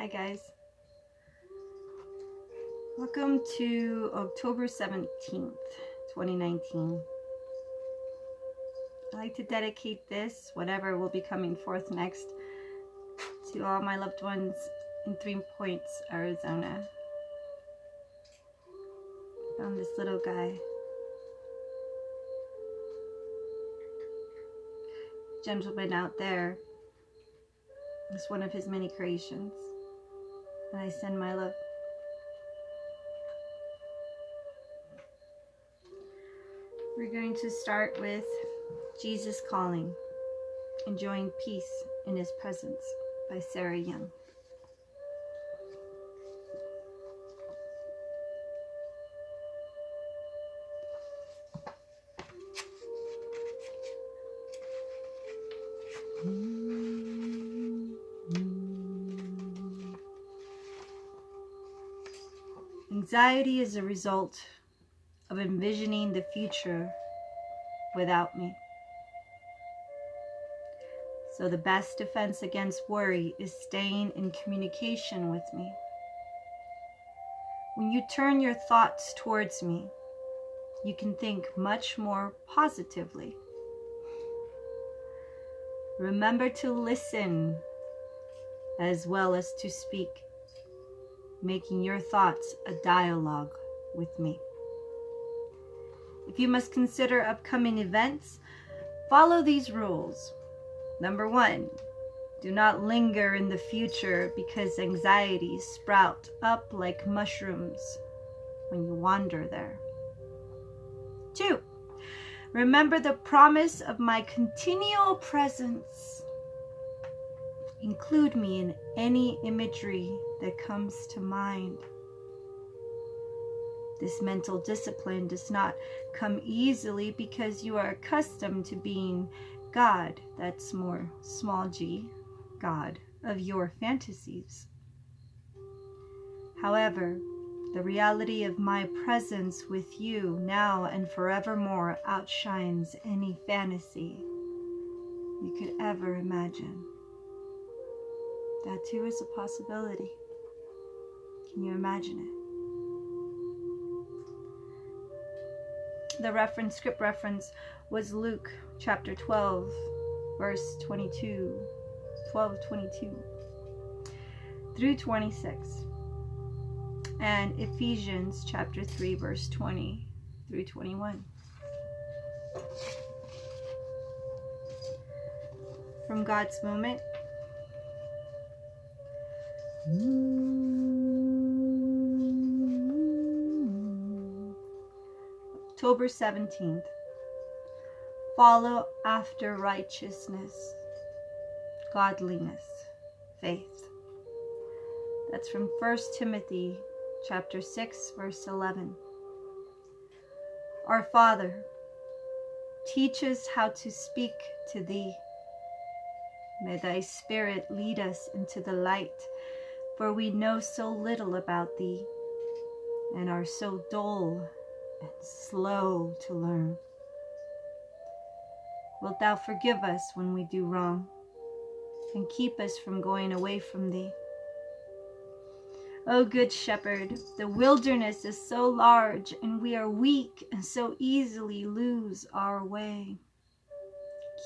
Hi guys. Welcome to October 17th, 2019. I'd like to dedicate this, whatever will be coming forth next, to all my loved ones in 3 Points, Arizona. Found this little guy. Gentleman out there is one of his many creations, and I send my love. We're going to start with Jesus Calling, Enjoying Peace in His Presence by Sarah Young. Anxiety is a result of envisioning the future without me. So the best defense against worry is staying in communication with me. When you turn your thoughts towards me, you can think much more positively. Remember to listen as well as to speak, making your thoughts a dialogue with me. If you must consider upcoming events, follow these rules. Number 1, do not linger in the future because anxieties sprout up like mushrooms when you wander there. 2, remember the promise of my continual presence. Include me in any imagery that comes to mind. This mental discipline does not come easily because you are accustomed to being God, that's more small g, God, of your fantasies. However, the reality of my presence with you now and forevermore outshines any fantasy you could ever imagine. That too is a possibility. Can you imagine it? The script reference was Luke chapter 12, verse 22, 12:22 through 26, and Ephesians chapter 3, verse 20 through 21. From God's Moment. October 17th. Follow after righteousness, godliness, faith. That's from 1 Timothy chapter 6, verse 11. Our Father, teach us how to speak to Thee. May Thy Spirit lead us into the light, for we know so little about Thee and are so dull and slow to learn. Wilt Thou forgive us when we do wrong and keep us from going away from Thee? O Good Shepherd, the wilderness is so large and we are weak and so easily lose our way.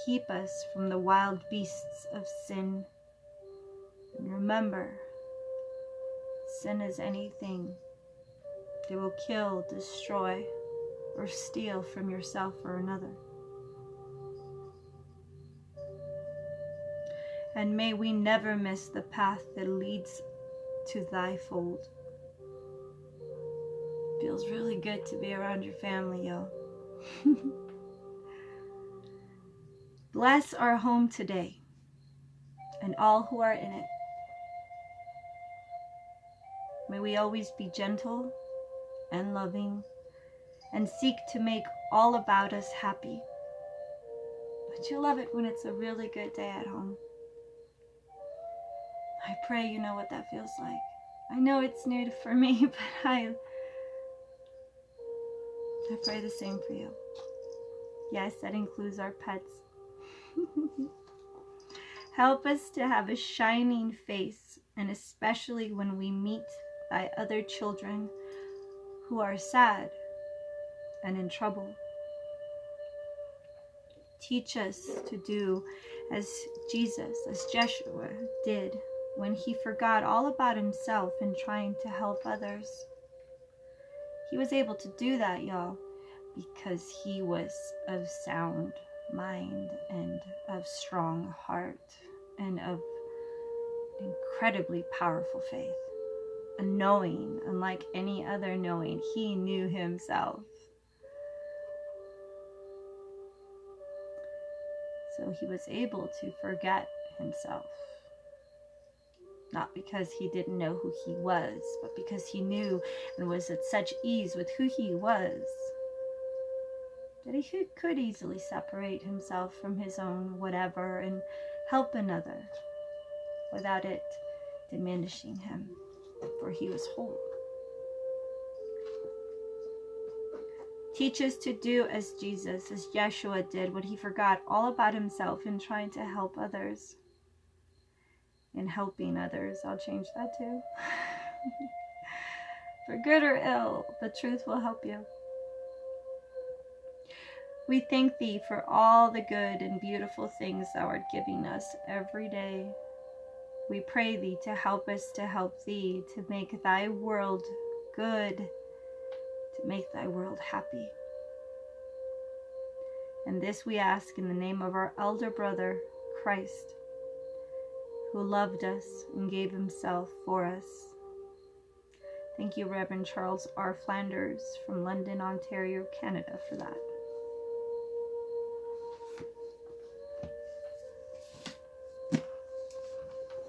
Keep us from the wild beasts of sin. And remember, sin is anything that will kill, destroy, or steal from yourself or another. And may we never miss the path that leads to Thy fold. Feels really good to be around your family, yo. Bless our home today and all who are in it. May we always be gentle and loving and seek to make all about us happy. But you love it when it's a really good day at home. I pray you know what that feels like. I know it's new for me, but I pray the same for you. Yes, that includes our pets. Help us to have a shining face and especially when we meet thy other children who are sad and in trouble. Teach us to do as Jesus, as Joshua did when he forgot all about himself in trying to help others. He was able to do that, y'all, because he was of sound mind and of strong heart and of incredibly powerful faith. A knowing, unlike any other knowing, he knew himself. So he was able to forget himself. Not because he didn't know who he was, but because he knew and was at such ease with who he was, that he could easily separate himself from his own whatever and help another without it diminishing him, for he was whole. Teach us to do as Jesus, as Yeshua did when he forgot all about himself in trying to help others. In helping others, I'll change that too. For good or ill, the truth will help you. We thank thee for all the good and beautiful things thou art giving us every day. We pray thee to help us to help thee, to make thy world good, to make thy world happy. And this we ask in the name of our elder brother, Christ, who loved us and gave himself for us. Thank you, Reverend Charles R. Flanders from London, Ontario, Canada, for that.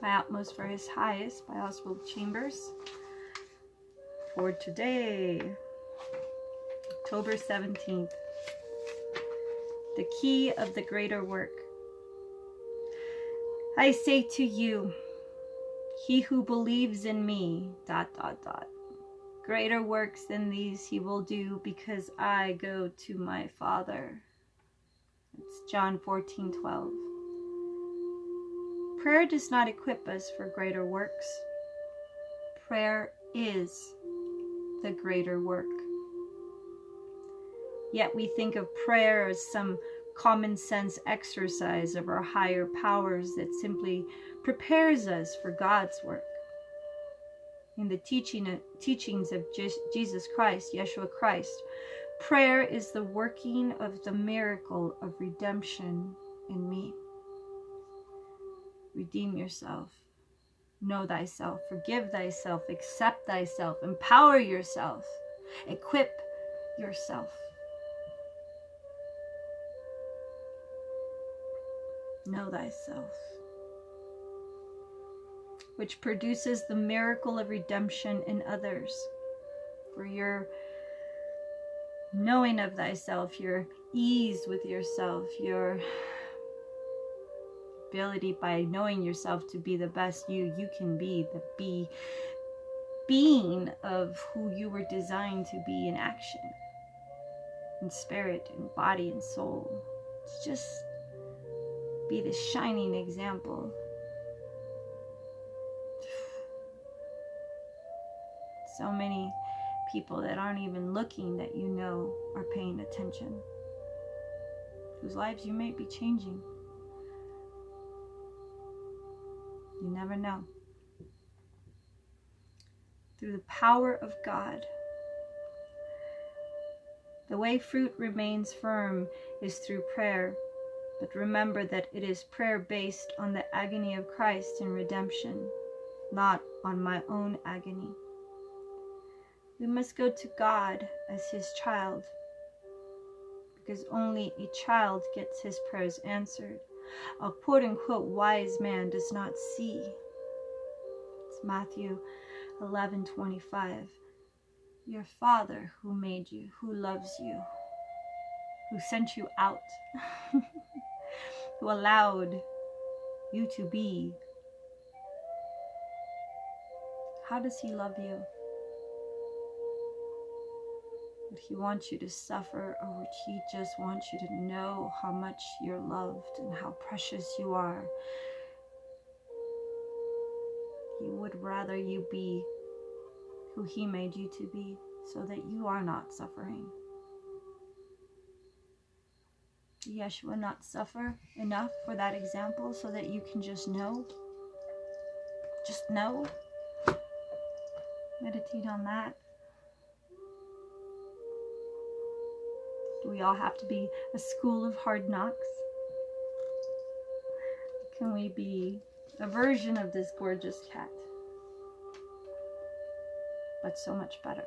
My utmost for his highest by Oswald Chambers for today, October 17th. The key of the greater work. I say to you, he who believes in me, ... greater works than these he will do, because I go to my Father. It's John 14:12. Prayer does not equip us for greater works. Prayer is the greater work. Yet we think of prayer as some common sense exercise of our higher powers that simply prepares us for God's work. In the teachings of Jesus Christ, Yeshua Christ, prayer is the working of the miracle of redemption in me. Redeem yourself, know thyself, forgive thyself, accept thyself, empower yourself, equip yourself. Know thyself, which produces the miracle of redemption in others. For your knowing of thyself, your ease with yourself, your ability by knowing yourself to be the best you can be, the being of who you were designed to be in action, in spirit, in body, and soul. It's just be the shining example. So many people that aren't even looking that you know are paying attention, whose lives you may be changing. You never know. Through the power of God, the way fruit remains firm is through prayer. But remember that it is prayer based on the agony of Christ in redemption, not on my own agony. We must go to God as his child, because only a child gets his prayers answered. A quote-unquote wise man does not see. It's Matthew 11:25. Your Father who made you, who loves you, who sent you out, who allowed you to be. How does he love you? Would he want you to suffer, or would he just want you to know how much you're loved and how precious you are? He would rather you be who He made you to be, so that you are not suffering. Yeshua not suffer enough for that example so that you can just know? Just know? Meditate on that. Do we all have to be a school of hard knocks? Can we be a version of this gorgeous cat, but so much better?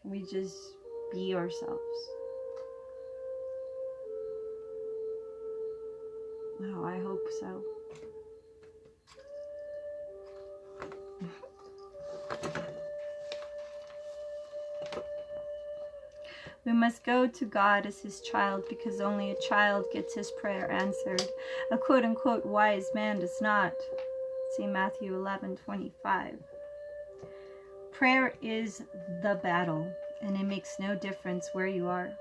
Can we just be ourselves? Oh, I hope so. We must go to God as His child, because only a child gets his prayer answered. A quote-unquote wise man does not. See Matthew 11:25. Prayer is the battle, and it makes no difference where you are.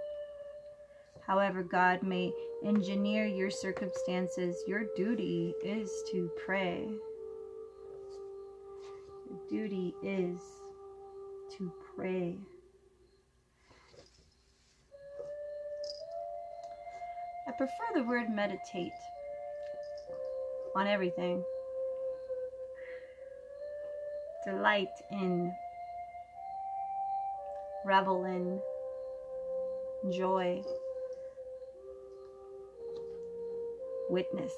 However God may engineer your circumstances, your duty is to pray. Your duty is to pray. I prefer the word meditate on everything. Delight in, revel in, joy, witness.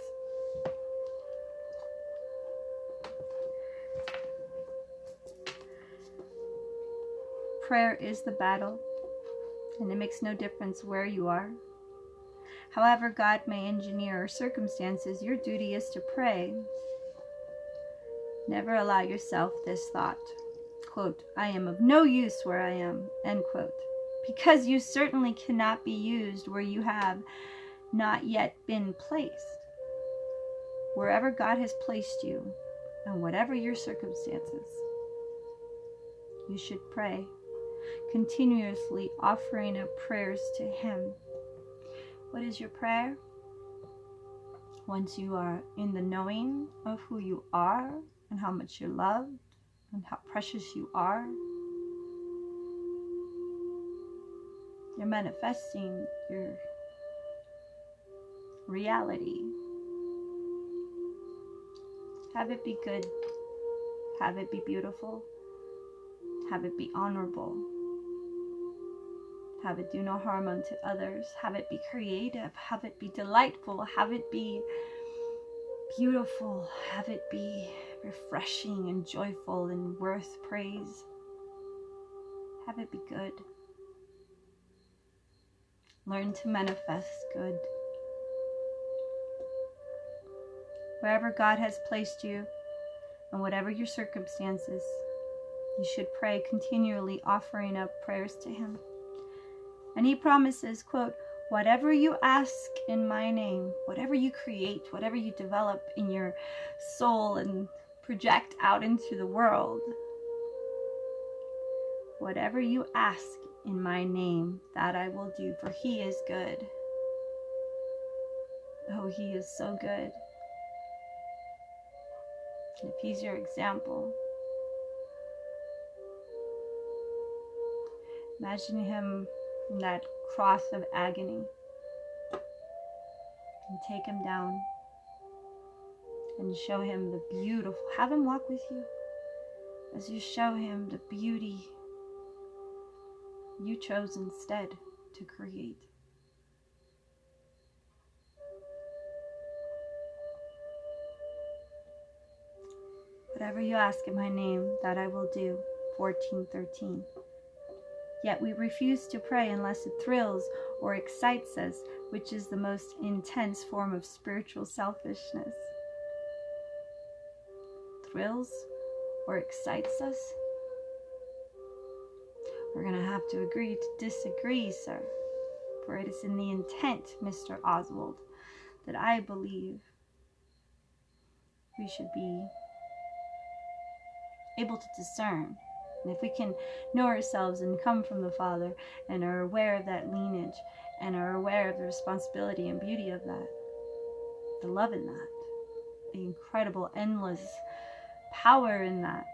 Prayer is the battle, and it makes no difference where you are. However God may engineer our circumstances, your duty is to pray. Never allow yourself this thought, quote, I am of no use where I am, end quote, because you certainly cannot be used where you have not yet been placed. Wherever God has placed you, and whatever your circumstances, you should pray, continuously offering up prayers to Him. What is your prayer? Once you are in the knowing of who you are and how much you're loved and how precious you are, you're manifesting your reality. Have it be good. Have it be beautiful. Have it be honorable. Have it do no harm unto others. Have it be creative. Have it be delightful. Have it be beautiful. Have it be refreshing and joyful and worth praise. Have it be good. Learn to manifest good. Wherever God has placed you, and whatever your circumstances, you should pray continually, offering up prayers to Him. And He promises, quote, whatever you ask in my name, whatever you create, whatever you develop in your soul and project out into the world, whatever you ask in my name, that I will do, for He is good. Oh, He is so good. And if He's your example, imagine Him in that cross of agony, and take Him down and show Him the beautiful. Have Him walk with you as you show Him the beauty you chose instead to create. Whatever you ask in my name, that I will do. 14:13. Yet we refuse to pray unless it thrills or excites us, which is the most intense form of spiritual selfishness. Thrills or excites us? We're going to have to agree to disagree, sir. For it is in the intent, Mr. Oswald, that I believe we should be able to discern. And if we can know ourselves and come from the Father and are aware of that lineage and are aware of the responsibility and beauty of that, the love in that, incredible, endless power in that,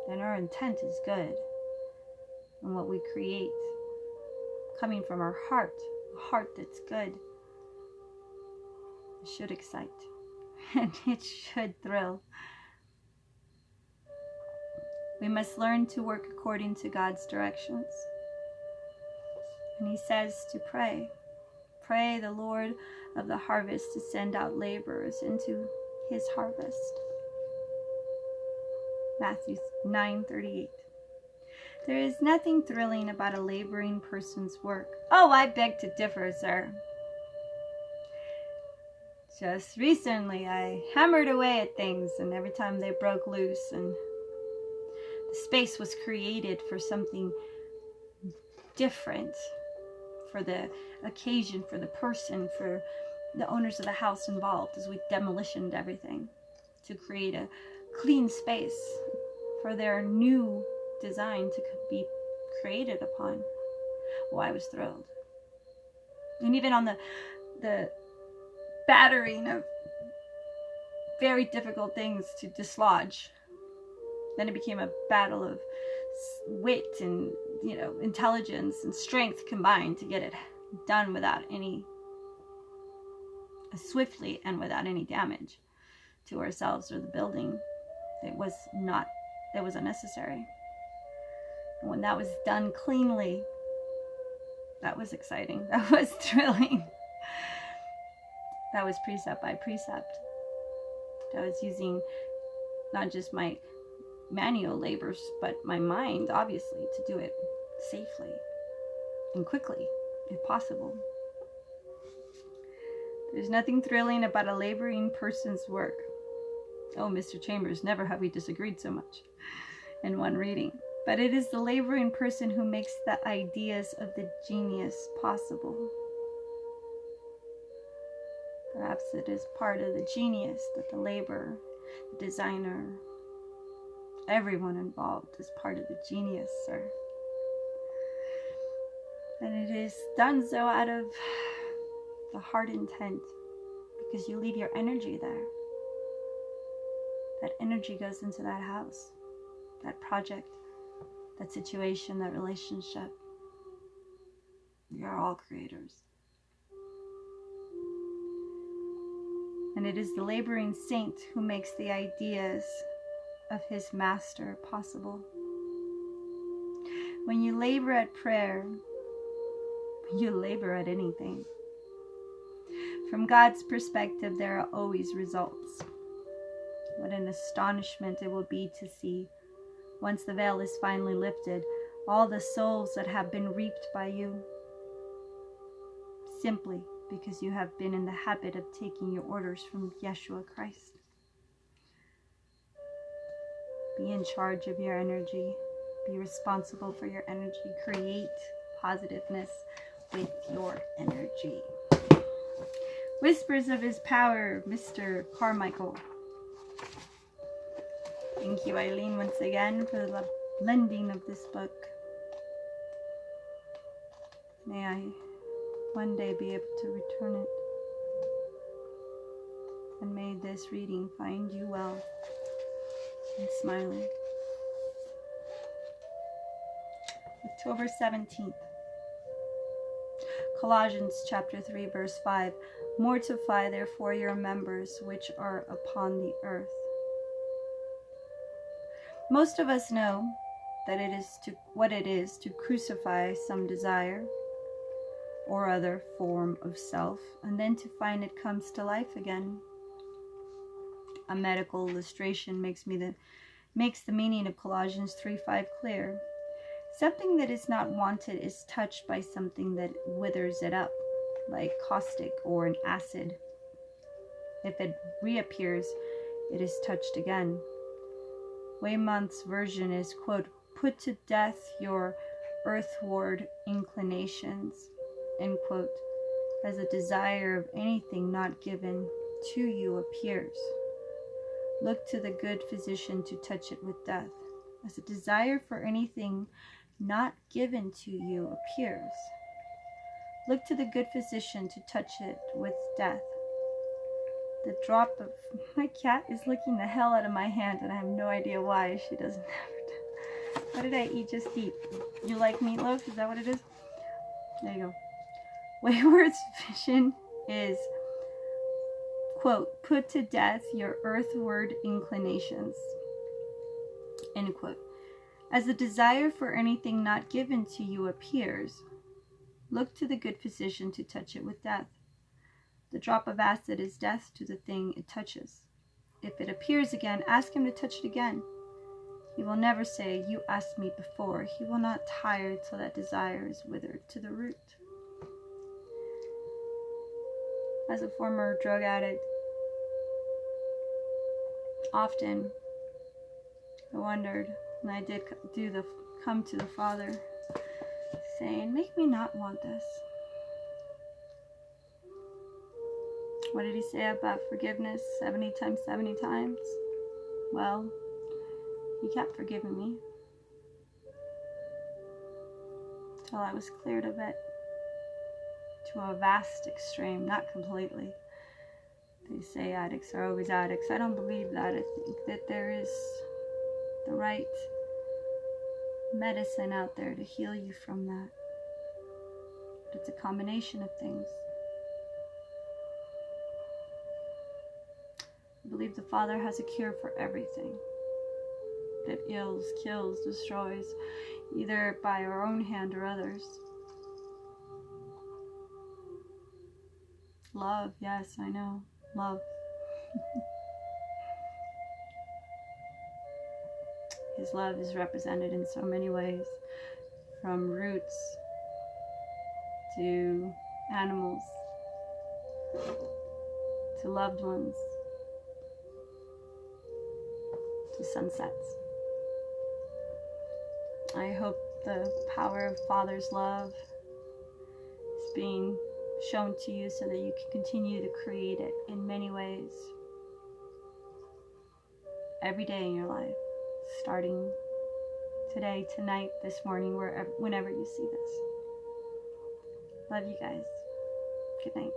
then our intent is good. And what we create, coming from our heart, a heart that's good, it should excite and it should thrill. We must learn to work according to God's directions. And he says to pray. Pray the Lord of the harvest to send out laborers into his harvest. Matthew 9:38. There is nothing thrilling about a laboring person's work. Oh, I beg to differ, sir. Just recently, I hammered away at things, and every time they broke loose, and the space was created for something different, for the occasion, for the person, for the owners of the house involved, as we demolitioned everything to create a clean space for their new design to be created upon. Well, I was thrilled. And even on the battering of very difficult things to dislodge, then it became a battle of wit and, intelligence and strength combined to get it done swiftly and without any damage to ourselves or the building. It was unnecessary. And when that was done cleanly, that was exciting. That was thrilling. That was precept by precept. I was using not just my manual labors, but my mind, obviously, to do it safely and quickly, if possible. There's nothing thrilling about a laboring person's work. Oh, Mr. Chambers, never have we disagreed so much in one reading. But it is the laboring person who makes the ideas of the genius possible. Perhaps it is part of the genius that the laborer, the designer, everyone involved is part of the genius, sir. And it is done so out of the heart intent, because you leave your energy there. That energy goes into that house, that project, that situation, that relationship. We are all creators. And it is the laboring saint who makes the ideas of his master possible. When you labor at prayer, you labor at anything. From God's perspective, there are always results. What an astonishment it will be to see, once the veil is finally lifted, all the souls that have been reaped by you, simply because you have been in the habit of taking your orders from Yeshua Christ. Be in charge of your energy. Be responsible for your energy. Create positiveness with your energy. Whispers of His Power, Mr. Carmichael. Thank you, Eileen, once again for the lending of this book. May I one day be able to return it. And may this reading find you well and smiling. October 17th. Colossians chapter 3 verse 5. Mortify therefore your members which are upon the earth. Most of us know that what it is to crucify some desire or other form of self, and then to find it comes to life again. A medical illustration makes the meaning of Colossians 3:5 clear. Something that is not wanted is touched by something that withers it up, like caustic or an acid. If it reappears, it is touched again. Weymouth's version is, quote, put to death your earthward inclinations, end quote, as a desire of anything not given to you appears. Look to the good physician to touch it with death. As a desire for anything not given to you appears. Look to the good physician to touch it with death. The drop of... My cat is licking the hell out of my hand, and I have no idea why. She doesn't ever... What did I eat? Just eat. You like meatloaf? Is that what it is? There you go. Wayward's vision is, quote, put to death your earthward inclinations, end quote. As the desire for anything not given to you appears, look to the good physician to touch it with death. The drop of acid is death to the thing it touches. If it appears again, ask him to touch it again. He will never say, you asked me before. He will not tire till that desire is withered to the root. As a former drug addict, often I wondered, and I did come to the Father, saying, make me not want this. What did he say about forgiveness 70 times, 70 times? Well, he kept forgiving me till I was cleared of it to a vast extreme, not completely. They say addicts are always addicts. I don't believe that. I think that there is the right medicine out there to heal you from that. But it's a combination of things. I believe the Father has a cure for everything that ills, kills, destroys, either by our own hand or others. Love, yes, I know. Love. His love is represented in so many ways, from roots to animals to loved ones to sunsets. I hope the power of Father's love is being shown to you so that you can continue to create it in many ways every day in your life, starting today, tonight, this morning, whenever you see this. Love you guys. Good night.